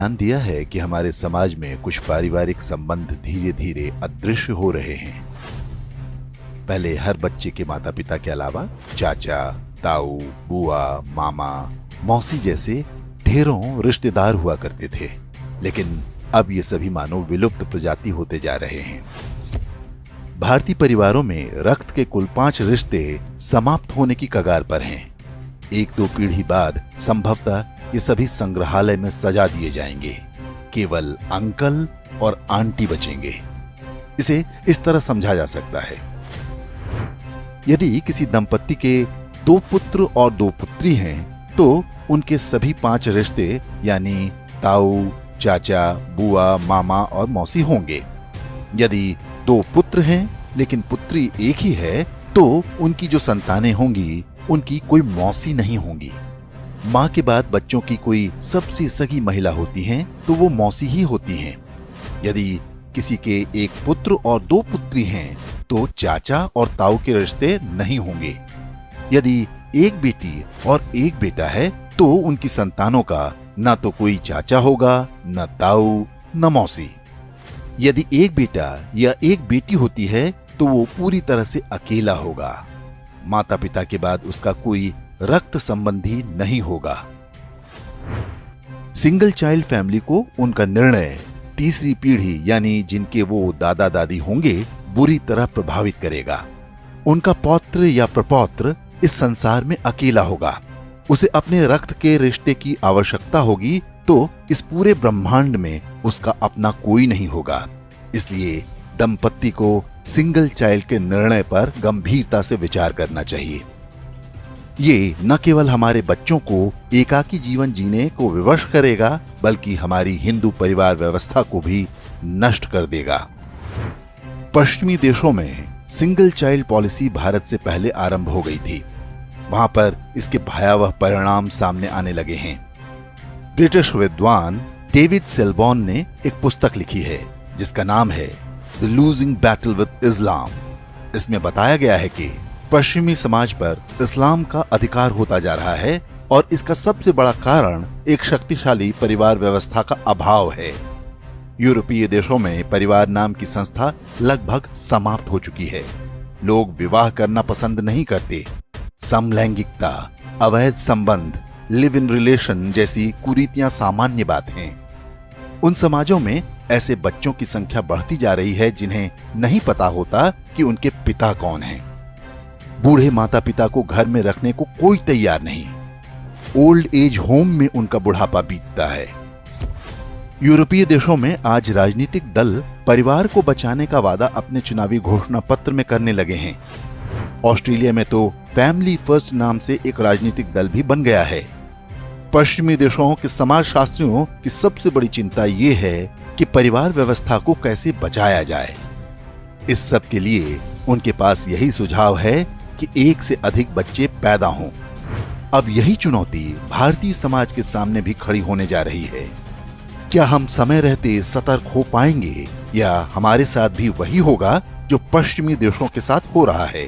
ध्यान दिया है कि हमारे समाज में कुछ पारिवारिक संबंध धीरे धीरे अदृश्य हो रहे हैं। पहले हर बच्चे के माता पिता के अलावा चाचा, ताऊ, बुआ, मामा, मौसी जैसे ढेरों रिश्तेदार हुआ करते थे, लेकिन अब ये सभी मानो विलुप्त प्रजाति होते जा रहे हैं। भारतीय परिवारों में रक्त के कुल 5 रिश्ते समाप्त होने की कगार पर हैं। 1-2 पीढ़ी बाद संभवतः ये सभी संग्रहालय में सजा दिए जाएंगे। केवल अंकल और आंटी बचेंगे। इसे इस तरह समझा जा सकता है, यदि किसी दंपत्ति के 2 पुत्र और 2 पुत्री हैं, तो उनके सभी 5 रिश्ते यानी ताऊ, चाचा, बुआ, मामा और मौसी होंगे। यदि 2 पुत्र हैं लेकिन पुत्री एक ही है, तो उनकी जो संतानें होंगी उनकी कोई मौसी नहीं होंगी। माँ के बाद बच्चों की कोई सबसे सगी महिला होती हैं, तो वो मौसी ही होती हैं। यदि किसी के 1 पुत्र और 2 पुत्री हैं, तो चाचा और ताऊ के रिश्ते नहीं होंगे। यदि 1 बेटी और 1 बेटा है, तो उनकी संतानों का न तो कोई चाचा होगा, न ताऊ, न मौसी। यदि 1 बेटा या 1 बेटी होती है, तो वो पूरी तरह से अकेला होगा। माता पिता के बाद उसका कोई रक्त संबंधी नहीं होगा। सिंगल चाइल्ड फैमिली को उनका निर्णय तीसरी पीढ़ी यानी जिनके वो दादा दादी होंगे बुरी तरह प्रभावित करेगा। उनका पौत्र या प्रपौत्र इस संसार में अकेला होगा। उसे अपने रक्त के रिश्ते की आवश्यकता होगी, तो इस पूरे ब्रह्मांड में उसका अपना कोई नहीं होगा। इसलिए दंपत्ति को सिंगल चाइल्ड के निर्णय पर गंभीरता से विचार करना चाहिए। ये न केवल हमारे बच्चों को एकाकी जीवन जीने को विवश करेगा, बल्कि हमारी हिंदू परिवार व्यवस्था को भी नष्ट कर देगा। पश्चिमी देशों में सिंगल चाइल्ड पॉलिसी भारत से पहले आरंभ हो गई थी। वहां पर इसके भयावह परिणाम सामने आने लगे हैं। ब्रिटिश विद्वान डेविड सेलबॉर्न ने एक पुस्तक लिखी है जिसका नाम है द लूजिंग बैटल विद इस्लाम। इसमें बताया गया है कि पश्चिमी समाज पर इस्लाम का अधिकार होता जा रहा है और इसका सबसे बड़ा कारण एक शक्तिशाली परिवार व्यवस्था का अभाव है। यूरोपीय देशों में परिवार नाम की संस्था लगभग समाप्त हो चुकी है। लोग विवाह करना पसंद नहीं करते। समलैंगिकता, अवैध संबंध, लिव इन रिलेशन जैसी कुरीतियां सामान्य बात हैं। उन समाजों में ऐसे बच्चों की संख्या बढ़ती जा रही है जिन्हें नहीं पता होता कि उनके पिता कौन हैं। बूढ़े माता पिता को घर में रखने को कोई तैयार नहीं। ओल्ड एज होम में उनका बुढ़ापा बीतता है। यूरोपीय देशों में आज राजनीतिक दल परिवार को बचाने का वादा अपने चुनावी घोषणा पत्र में करने लगे हैं। ऑस्ट्रेलिया में तो फैमिली फर्स्ट नाम से एक राजनीतिक दल भी बन गया है। पश्चिमी देशों के समाजशास्त्रियों की सबसे बड़ी चिंता ये है कि परिवार व्यवस्था को कैसे बचाया जाए। इस सब के लिए उनके पास यही सुझाव है कि 1 से अधिक बच्चे पैदा हों। अब यही चुनौती भारतीय समाज के सामने भी खड़ी होने जा रही है। क्या हम समय रहते सतर्क हो पाएंगे या हमारे साथ भी वही होगा जो पश्चिमी देशों के साथ हो रहा है?